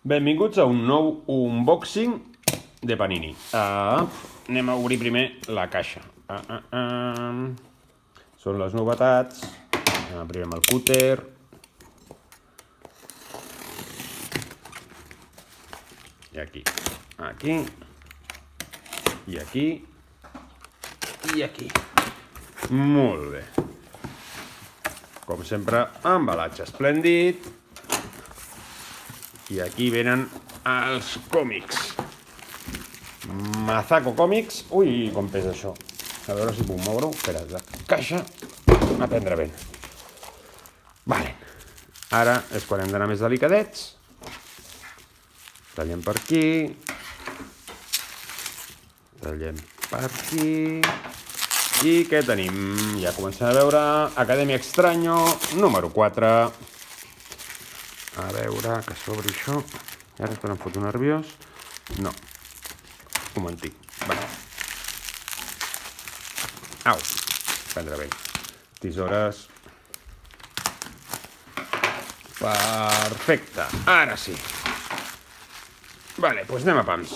Benvinguts a un nou unboxing de Panini. Anem a obrir primer la caixa. Són les novetats. Anem a primer amb el cúter. I aquí. Aquí. I aquí. I aquí. Molt bé. Com sempre, embalatge esplèndid. I aquí venen els còmics. Mazaco Còmics. Ui, com pesa això. A veure si puc moure-ho. Espera, la caixa. A prendre vent. Vale. Ara és quan hem d'anar més delicadets. Tallem per aquí. Tallem per aquí. I què tenim? Ja comencem a veure. Acadèmia Extraño, número 4. A veure, que s'obri això. Ara estan em foto nerviós. No. Un momentic. Va. Au. Prendre bé. Tisores. Perfecte. Ara sí. Vale, doncs anem a pams.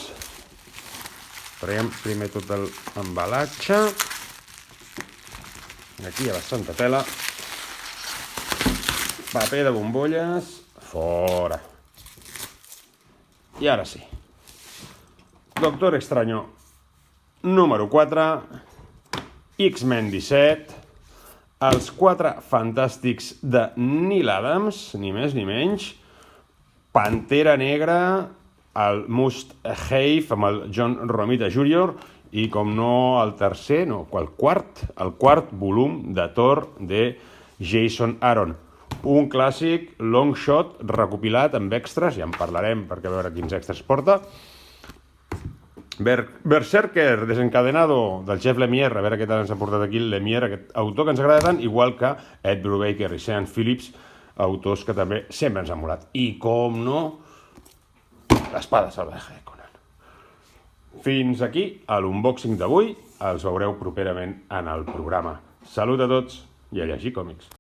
Traiem primer tot l'embalatge. Aquí hi ha bastanta tela. Paper de bombolles. Fora. I ara sí. Doctor Extraño número 4. X-Men 17. Els 4 fantàstics de Neil Adams, ni més ni menys. Pantera Negra, el Must-Have amb el John Romita Jr. I, com no, el tercer, no, el quart volum de Thor de Jason Aaron. Un clàssic long shot recopilat amb extras, ja en parlarem perquè a veure quins extras porta. Berserker desencadenado del Jeff Lemire, a veure què tal ens ha portat aquí el Lemire, aquest autor que ens agrada tant, igual que Ed Brubaker i Sean Phillips, autors que també sempre ens han molat. I com no, l'espada salvaje de Conan. Fins aquí a l'unboxing d'avui, els veureu properament en el programa. Salut a tots i a llegir còmics.